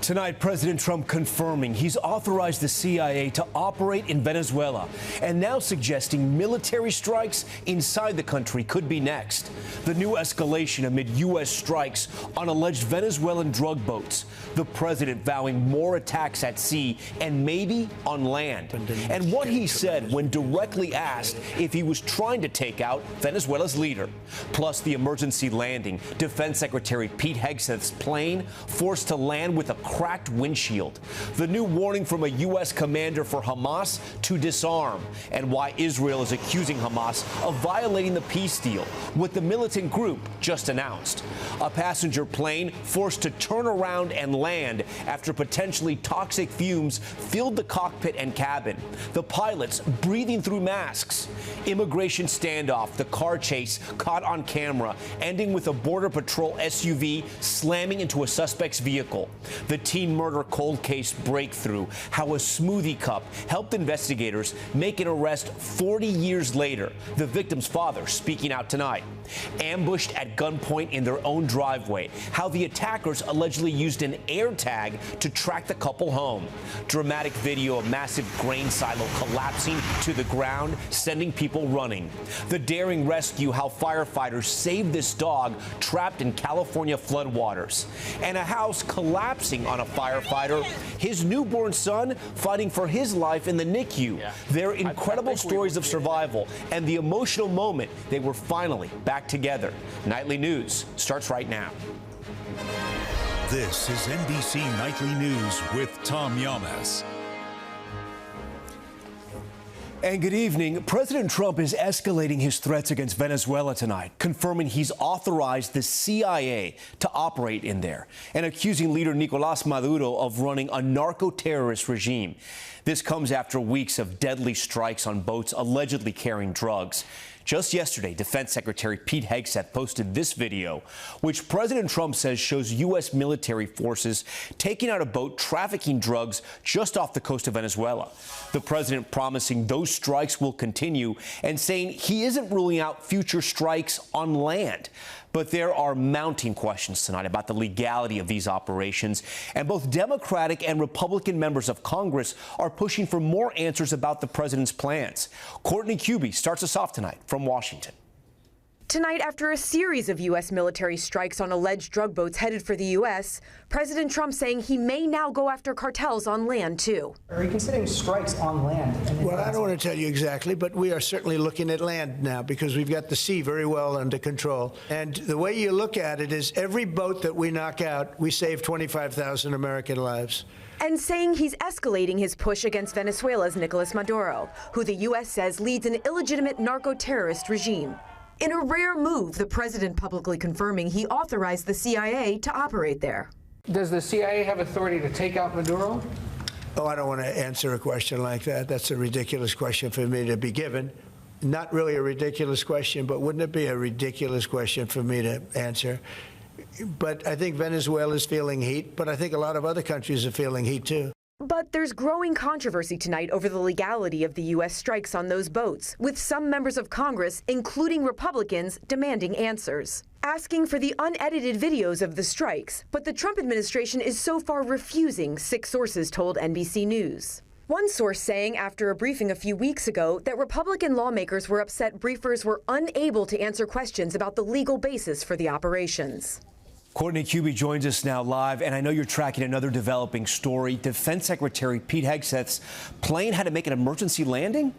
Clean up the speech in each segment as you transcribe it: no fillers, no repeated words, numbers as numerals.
Tonight, President Trump confirming he's authorized the CIA to operate in Venezuela and now suggesting military strikes inside the country could be next. The new escalation amid U.S. strikes on alleged Venezuelan drug boats. The president vowing more attacks at sea and maybe on land. And what he said when directly asked if he was trying to take out Venezuela's leader. Plus the emergency landing. Defense Secretary Pete Hegseth's plane forced to land with a cracked windshield. The new warning from a U.S. commander for Hamas to disarm, and why Israel is accusing Hamas of violating the peace deal, what the militant group just announced. A passenger plane forced to turn around and land after potentially toxic fumes filled the cockpit and cabin. The pilots breathing through masks. Immigration standoff, the car chase caught on camera, ending with a Border Patrol SUV slamming into a suspect's vehicle. The teen murder cold case breakthrough, how a smoothie cup helped investigators make an arrest 40 years later. The victim's father speaking out tonight. Ambushed at gunpoint in their own driveway, how the attackers allegedly used an AirTag to track the couple home. Dramatic video of massive grain silo collapsing to the ground, sending people running. The daring rescue, how firefighters saved this dog trapped in California floodwaters. And a house collapsing on a firefighter, his newborn son fighting for his life in the NICU. Their incredible stories of survival and the emotional moment they were finally back together. Nightly News starts right now. This is NBC Nightly News with Tom Yamas. And good evening. President Trump is escalating his threats against Venezuela tonight, confirming he's authorized the CIA to operate in there and accusing leader Nicolás Maduro of running a narco-terrorist regime. This comes after weeks of deadly strikes on boats allegedly carrying drugs. Just yesterday, Defense Secretary Pete Hegseth posted this video, which President Trump says shows U.S. military forces taking out a boat trafficking drugs just off the coast of Venezuela. The president promising those strikes will continue and saying he isn't ruling out future strikes on land. But there are mounting questions tonight about the legality of these operations, and both Democratic and Republican members of Congress are pushing for more answers about the president's plans. Courtney Cubie starts us off tonight from Washington. Tonight, after a series of U.S. military strikes on alleged drug boats headed for the U.S., President Trump saying he may now go after cartels on land, too. Are you considering strikes on land? Well, I don't want to tell you exactly, but we are certainly looking at land now because we've got the sea very well under control. And the way you look at it is every boat that we knock out, we save 25,000 American lives. And saying he's escalating his push against Venezuela's Nicolás Maduro, who the U.S. says leads an illegitimate narco-terrorist regime. In a rare move, the president publicly confirming he authorized the CIA to operate there. Does the CIA have authority to take out Maduro? Oh, I don't want to answer a question like that. That's a ridiculous question for me to be given. Not really a ridiculous question, but wouldn't it be a ridiculous question for me to answer? But I think Venezuela is feeling heat, but I think a lot of other countries are feeling heat, too. But there's growing controversy tonight over the legality of the U.S. strikes on those boats, with some members of Congress, including Republicans, demanding answers, asking for the unedited videos of the strikes. But the Trump administration is so far refusing, 6 sources told NBC News. One source saying after a briefing a few weeks ago that Republican lawmakers were upset briefers were unable to answer questions about the legal basis for the operations. Courtney Cubie joins us now live, and I know you're tracking another developing story. Defense Secretary Pete Hegseth's plane had to make an emergency landing?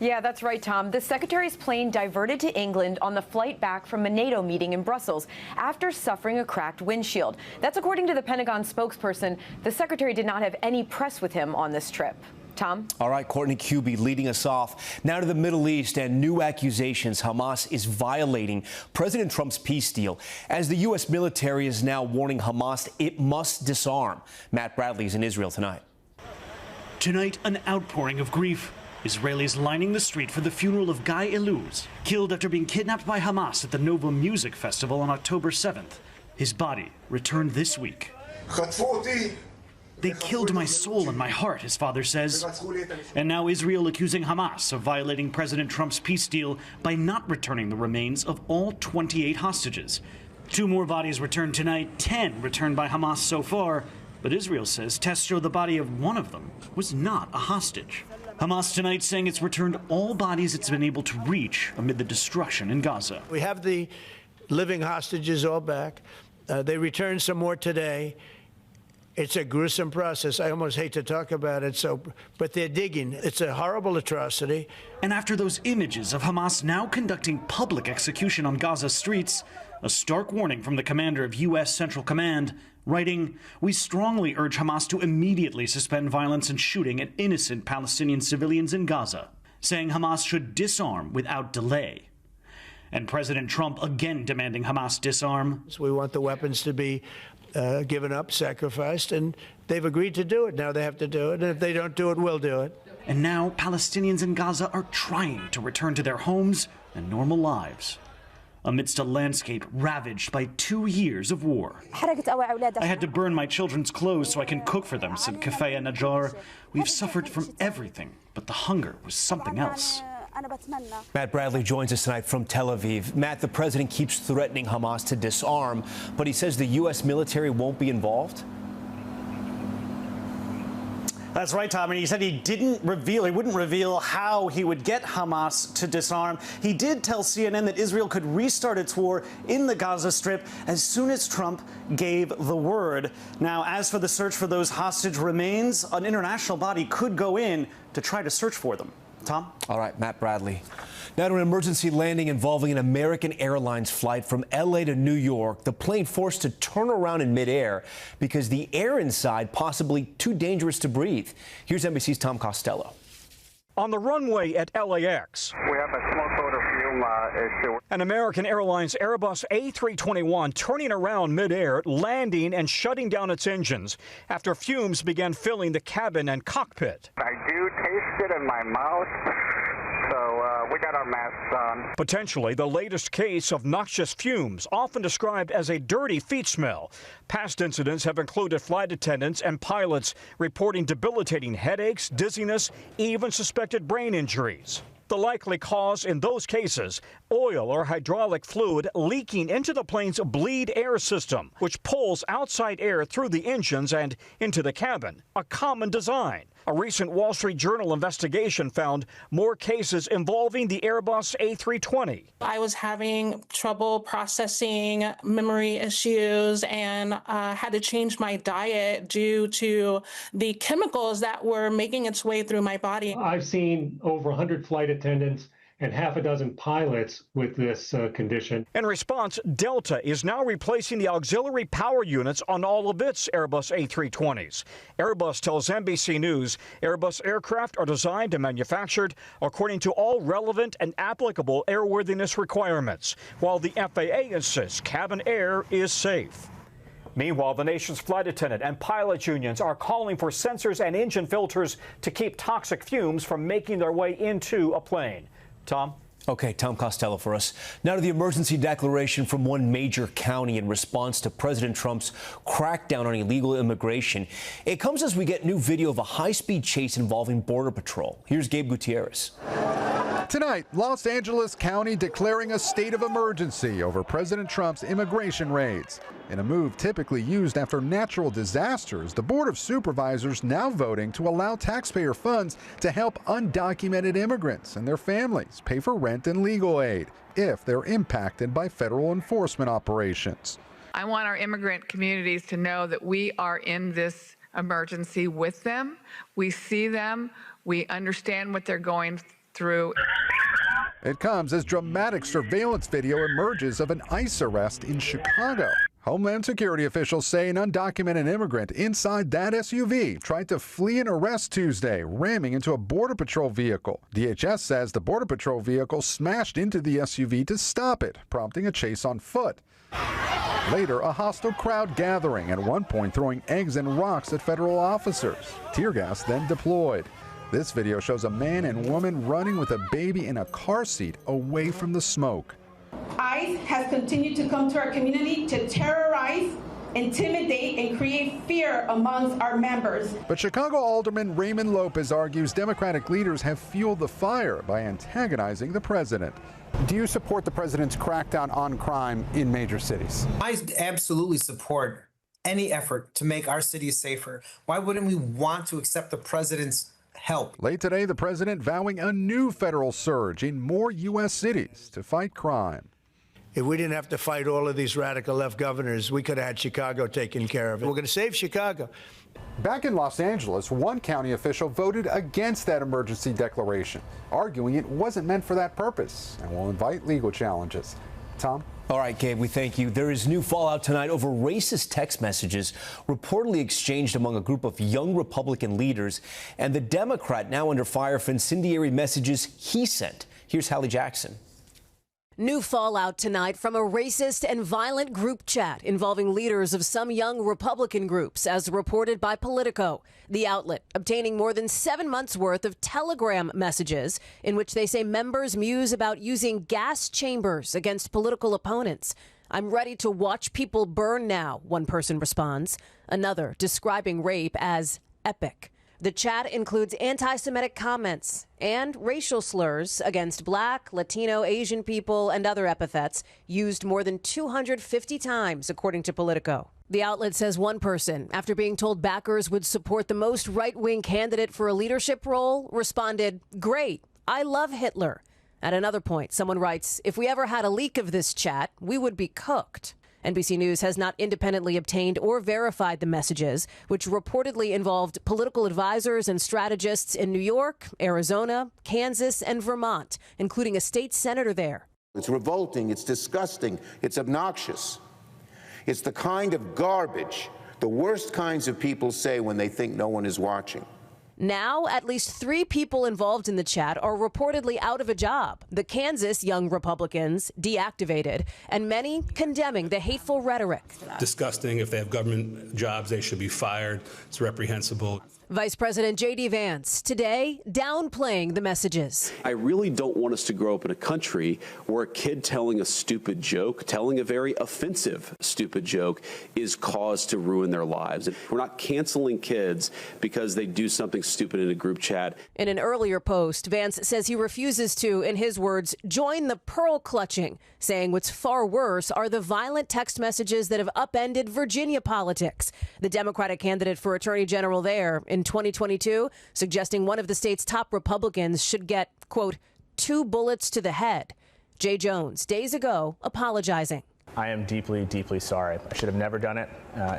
Yeah, that's right, Tom. The secretary's plane diverted to England on the flight back from a NATO meeting in Brussels after suffering a cracked windshield. That's according to the Pentagon spokesperson. The secretary did not have any press with him on this trip. Tom? All right, Courtney Cubie leading us off. Now to the Middle East and new accusations Hamas is violating President Trump's peace deal, as the U.S. military is now warning Hamas it must disarm. Matt Bradley is in Israel tonight. Tonight, an outpouring of grief. Israelis lining the street for the funeral of Guy Eluz, killed after being kidnapped by Hamas at the Nova Music Festival on October 7th. His body returned this week. They killed my soul and my heart, his father says. And now Israel accusing Hamas of violating President Trump's peace deal by not returning the remains of all 28 hostages. 2 more bodies returned tonight, 10 returned by Hamas so far. But Israel says tests show the body of one of them was not a hostage. Hamas tonight saying it's returned all bodies it's been able to reach amid the destruction in Gaza. We have the living hostages all back. They returned some more today. It's a gruesome process. I almost hate to talk about it, but they're digging. It's a horrible atrocity. And after those images of Hamas now conducting public execution on Gaza streets, a stark warning from the commander of U.S. Central Command, writing, "We strongly urge Hamas to immediately suspend violence and shooting at innocent Palestinian civilians in Gaza," saying Hamas should disarm without delay. And President Trump again demanding Hamas disarm. We want the weapons to be given up, sacrificed, and they've agreed to do it. Now they have to do it, and if they don't do it, we'll do it. And now Palestinians in Gaza are trying to return to their homes and normal lives amidst a landscape ravaged by 2 years of war. "I had to burn my children's clothes so I can cook for them," said Kafaya Najjar. "We've suffered from everything, but the hunger was something else." Matt Bradley joins us tonight from Tel Aviv. Matt, the president keeps threatening Hamas to disarm, but he says the U.S. military won't be involved. That's right, Tom. And he said he wouldn't reveal how he would get Hamas to disarm. He did tell CNN that Israel could restart its war in the Gaza Strip as soon as Trump gave the word. Now, as for the search for those hostage remains, an international body could go in to try to search for them. Tom? All right, Matt Bradley. Now to an emergency landing involving an American Airlines flight from L.A. to New York. The plane forced to turn around in midair because the air inside possibly too dangerous to breathe. Here's NBC's Tom Costello. On the runway at LAX, we have a smoke odor fume issue. An American Airlines Airbus A321 turning around midair, landing and shutting down its engines after fumes began filling the cabin and cockpit. I do taste it in my mouth, so we got our masks on. Potentially the latest case of noxious fumes, often described as a dirty feet smell. Past incidents have included flight attendants and pilots reporting debilitating headaches, dizziness, even suspected brain injuries. The likely cause in those cases, oil or hydraulic fluid leaking into the plane's bleed air system, which pulls outside air through the engines and into the cabin, a common design. A recent Wall Street Journal investigation found more cases involving the Airbus A320. I was having trouble processing, memory issues, and had to change my diet due to the chemicals that were making its way through my body. I've seen over 100 flight attendants and half a dozen pilots with this condition. In response, Delta is now replacing the auxiliary power units on all of its Airbus A320s. Airbus tells NBC News Airbus aircraft are designed and manufactured according to all relevant and applicable airworthiness requirements, while the FAA insists cabin air is safe. Meanwhile, the nation's flight attendant and pilot unions are calling for sensors and engine filters to keep toxic fumes from making their way into a plane. Tom? Okay, Tom Costello for us. Now to the emergency declaration from one major county in response to President Trump's crackdown on illegal immigration. It comes as we get new video of a high-speed chase involving Border Patrol. Here's Gabe Gutierrez. Tonight, Los Angeles County declaring a state of emergency over President Trump's immigration raids. In a move typically used after natural disasters, the Board of Supervisors now voting to allow taxpayer funds to help undocumented immigrants and their families pay for rent and legal aid if they're impacted by federal enforcement operations. I want our immigrant communities to know that we are in this emergency with them. We see them. We understand what they're going through. It comes as dramatic surveillance video emerges of an ICE arrest in Chicago. Homeland Security officials say an undocumented immigrant inside that SUV tried to flee an arrest Tuesday, ramming into a Border Patrol vehicle. DHS says the Border Patrol vehicle smashed into the SUV to stop it, prompting a chase on foot. Later, a hostile crowd gathering, at one point throwing eggs and rocks at federal officers. Tear gas then deployed. This video shows a man and woman running with a baby in a car seat away from the smoke. ICE has continued to come to our community to terrorize, intimidate, and create fear amongst our members. But Chicago Alderman Raymond Lopez argues Democratic leaders have fueled the fire by antagonizing the president. Do you support the president's crackdown on crime in major cities? I absolutely support any effort to make our cities safer? Why wouldn't we want to accept the president's help? Late today, the president vowing a new federal surge in more U.S. cities to fight crime. If we didn't have to fight all of these radical left governors, we could have had Chicago taken care of it. We're going to save Chicago. Back in Los Angeles, one county official voted against that emergency declaration, arguing it wasn't meant for that purpose and will invite legal challenges. Tom? All right, Gabe, we thank you. There is new fallout tonight over racist text messages reportedly exchanged among a group of young Republican leaders and the Democrat now under fire for incendiary messages he sent. Here's Hallie Jackson. New fallout tonight from a racist and violent group chat involving leaders of some young Republican groups, as reported by Politico. The outlet obtaining more than 7 months' worth of Telegram messages in which they say members muse about using gas chambers against political opponents. "I'm ready to watch people burn now," one person responds. Another describing rape as epic. The chat includes anti-Semitic comments and racial slurs against Black, Latino, Asian people, and other epithets used more than 250 times, according to Politico. The outlet says one person, after being told backers would support the most right-wing candidate for a leadership role, responded, "Great, I love Hitler." At another point, someone writes, "If we ever had a leak of this chat, we would be cooked." NBC News has not independently obtained or verified the messages, which reportedly involved political advisors and strategists in New York, Arizona, Kansas, and Vermont, including a state senator there. It's revolting, it's disgusting, it's obnoxious. It's the kind of garbage the worst kinds of people say when they think no one is watching. Now, at least 3 people involved in the chat are reportedly out of a job. The Kansas young Republicans deactivated, and many condemning the hateful rhetoric. Disgusting. If they have government jobs, they should be fired. It's reprehensible. Vice President J.D. Vance today downplaying the messages. I really don't want us to grow up in a country where a kid telling a stupid joke, telling a very offensive stupid joke, is cause to ruin their lives. And we're not canceling kids because they do something stupid in a group chat. In an earlier post, Vance says he refuses to, in his words, join the pearl clutching, saying what's far worse are the violent text messages that have upended Virginia politics. The Democratic candidate for Attorney General there in 2022, suggesting one of the state's top Republicans should get, quote, 2 bullets to the head. Jay Jones, days ago, apologizing. I am deeply, deeply sorry. I should have never done it.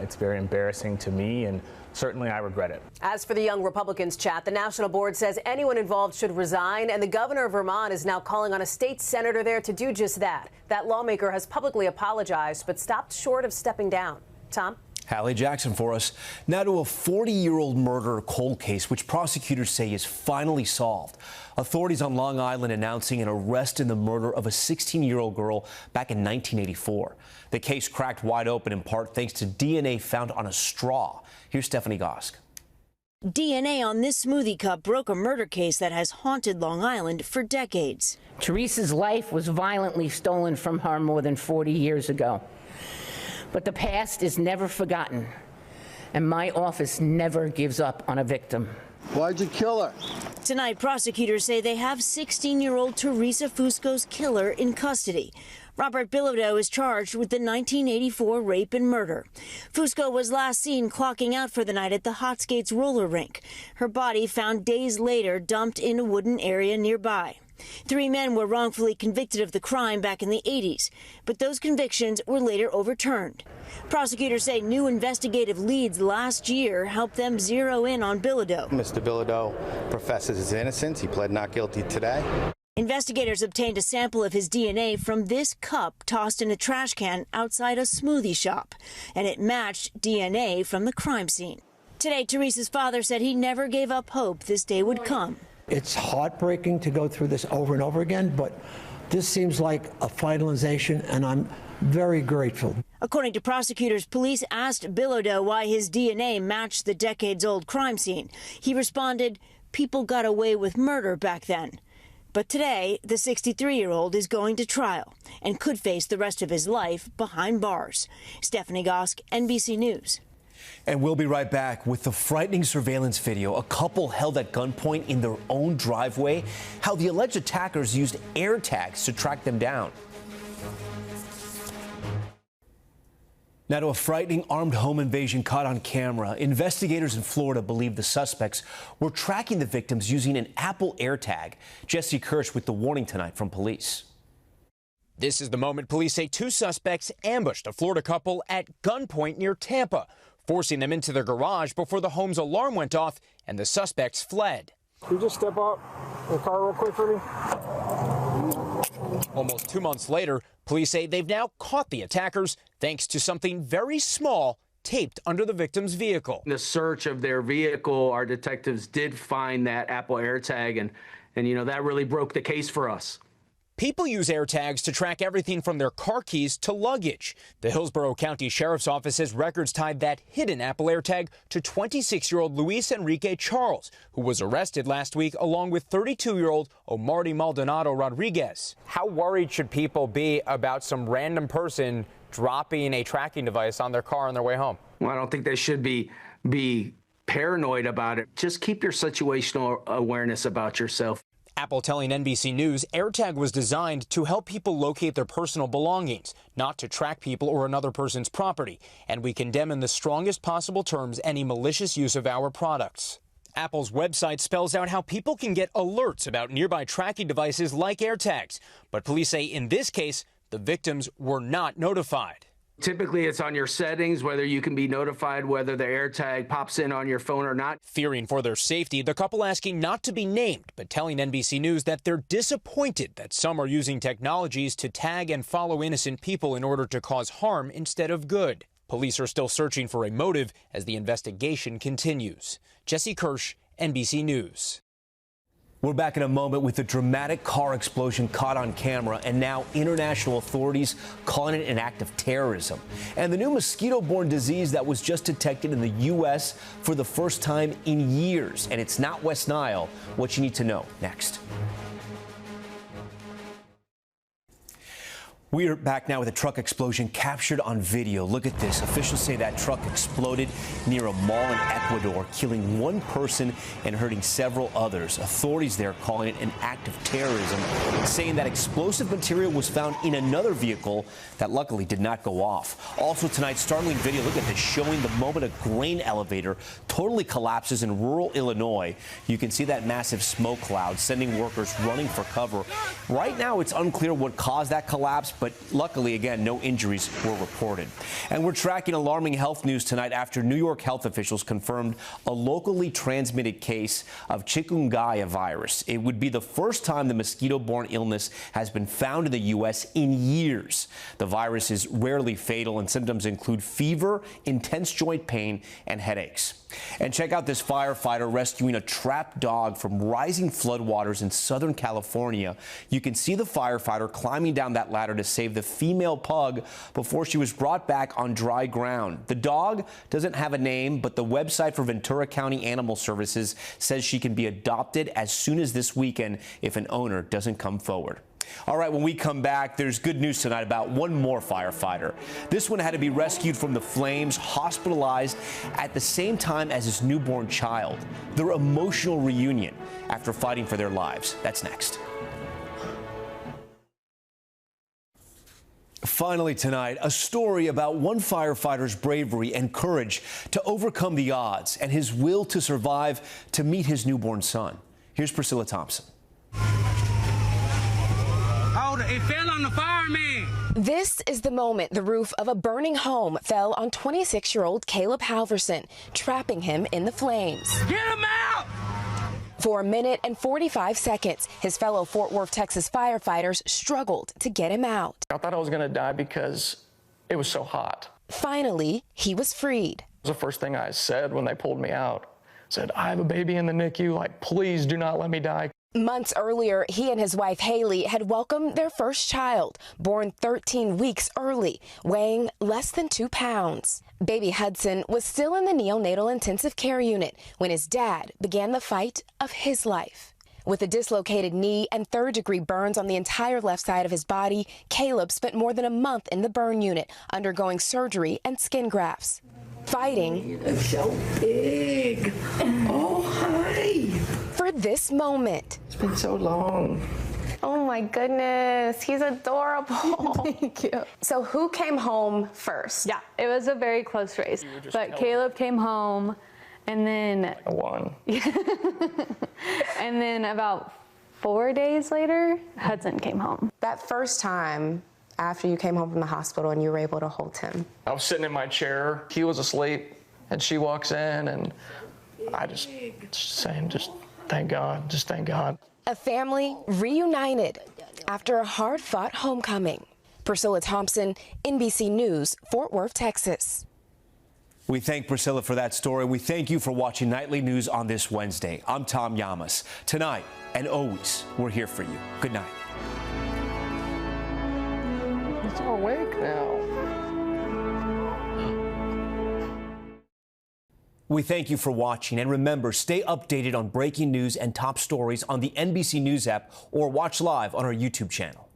It's very embarrassing to me, and certainly I regret it. As for the young Republicans chat, the national board says anyone involved should resign, and the governor of Vermont is now calling on a state senator there to do just that. That lawmaker has publicly apologized, but stopped short of stepping down. Tom? Hallie Jackson for us. Now to a 40-year-old murder cold case, which prosecutors say is finally solved. Authorities on Long Island announcing an arrest in the murder of a 16-year-old girl back in 1984. The case cracked wide open in part thanks to DNA found on a straw. Here's Stephanie Gosk. DNA on this smoothie cup broke a murder case that has haunted Long Island for decades. Teresa's life was violently stolen from her more than 40 years ago. But the past is never forgotten, and my office never gives up on a victim. Why'd you kill her? Tonight, prosecutors say they have 16-year-old Teresa Fusco's killer in custody. Robert Bilodeau is charged with the 1984 rape and murder. Fusco was last seen clocking out for the night at the Hot Skates roller rink. Her body found days later dumped in a wooden area nearby. 3 men were wrongfully convicted of the crime back in the 80s, but those convictions were later overturned. Prosecutors say new investigative leads last year helped them zero in on Bilodeau. Mr. Bilodeau professes his innocence. He pled not guilty today. Investigators obtained a sample of his DNA from this cup tossed in a trash can outside a smoothie shop, and it matched DNA from the crime scene. Today, Teresa's father said he never gave up hope this day would come. It's heartbreaking to go through this over and over again, but this seems like a finalization, and I'm very grateful. According to prosecutors, police asked Bilodeau why his DNA matched the decades-old crime scene. He responded, "People got away with murder back then." But today, the 63-year-old is going to trial and could face the rest of his life behind bars. Stephanie Gosk, NBC News. And we'll be right back with the frightening surveillance video. A couple held at gunpoint in their own driveway. How the alleged attackers used AirTags to track them down. Now to a frightening armed home invasion caught on camera. Investigators in Florida believe the suspects were tracking the victims using an Apple AirTag. Jesse Kirsch with the warning tonight from police. This is the moment police say two suspects ambushed a Florida couple at gunpoint near Tampa, forcing them into their garage before the home's alarm went off and the suspects fled. Can you just step out in the car real quick for me? Almost 2 months later, police say they've now caught the attackers thanks to something very small taped under the victim's vehicle. In the search of their vehicle, our detectives did find that Apple AirTag, and you know, that really broke the case for us. People use AirTags to track everything from their car keys to luggage. The Hillsborough County Sheriff's Office says records tied that hidden Apple AirTag to 26-year-old Luis Enrique Charles, who was arrested last week along with 32-year-old Omarty Maldonado Rodriguez. How worried should people be about some random person dropping a tracking device on their car on their way home? Well, I don't think they should be paranoid about it. Just keep your situational awareness about yourself. Apple telling NBC News AirTag was designed to help people locate their personal belongings, not to track people or another person's property, and we condemn in the strongest possible terms any malicious use of our products. Apple's website spells out how people can get alerts about nearby tracking devices like AirTags, but police say in this case, the victims were not notified. Typically, it's on your settings, whether you can be notified whether the AirTag pops in on your phone or not. Fearing for their safety, the couple asking not to be named, but telling NBC News that they're disappointed that some are using technologies to tag and follow innocent people in order to cause harm instead of good. Police are still searching for a motive as the investigation continues. Jesse Kirsch, NBC News. We're back in a moment with a dramatic car explosion caught on camera, and now international authorities calling it an act of terrorism. And the new mosquito-borne disease that was just detected in the U.S. for the first time in years. And it's not West Nile. What you need to know next. We are back now with a truck explosion captured on video. Look at this. Officials say that truck exploded near a mall in Ecuador, killing one person and hurting several others. Authorities there calling it an act of terrorism, saying that explosive material was found in another vehicle that luckily did not go off. Also tonight, startling video. Look at this, showing the moment a grain elevator totally collapses in rural Illinois. You can see that massive smoke cloud, sending workers running for cover. Right now, it's unclear what caused that collapse, but luckily, again, no injuries were reported. And we're tracking alarming health news tonight after New York health officials confirmed a locally transmitted case of chikungunya virus. It would be the first time the mosquito-borne illness has been found in the U.S. in years. The virus is rarely fatal, and symptoms include fever, intense joint pain, and headaches. And check out this firefighter rescuing a trapped dog from rising floodwaters in Southern California. You can see the firefighter climbing down that ladder to save the female pug before she was brought back on dry ground. The dog doesn't have a name, but the website for Ventura County Animal Services says she can be adopted as soon as this weekend if an owner doesn't come forward. All right, when we come back, there's good news tonight about one more firefighter. This one had to be rescued from the flames, hospitalized at the same time as his newborn child. Their emotional reunion after fighting for their lives. That's next. Finally tonight, a story about one firefighter's bravery and courage to overcome the odds and his will to survive to meet his newborn son. Here's Priscilla Thompson. It fell on the fireman. This is the moment the roof of a burning home fell on 26-year-old Caleb Halverson, trapping him in the flames. Get him out! For a minute and 45 seconds, his fellow Fort Worth, Texas firefighters struggled to get him out. I thought I was going to die because it was so hot. Finally, he was freed. It was the first thing I said when they pulled me out. I said, I have a baby in the NICU, like, please do not let me die. Months earlier, he and his wife Haley had welcomed their first child, born 13 weeks early, weighing less than 2 pounds. Baby Hudson was still in the neonatal intensive care unit when his dad began the fight of his life. With a dislocated knee and third-degree burns on the entire left side of his body, Caleb spent more than a month in the burn unit, undergoing surgery and skin grafts. Fighting It's so big. Oh, hi. for this moment. It's been so long. Oh my goodness, he's adorable. Thank you. So who came home first? Yeah, it was a very close race. But Caleb came home, and then I won. And then about 4 days later, Hudson came home. That first time after you came home from the hospital and you were able to hold him. I was sitting in my chair. He was asleep, and she walks in, and I just saying, just thank God, just thank God. A family reunited after a hard-fought homecoming. Priscilla Thompson, NBC News, Fort Worth, Texas. We thank Priscilla for that story. We thank you for watching Nightly News on this Wednesday. I'm Tom Llamas. Tonight and always, we're here for you. Good night. It's awake now. We thank you for watching, and remember, stay updated on breaking news and top stories on the NBC News app or watch live on our YouTube channel.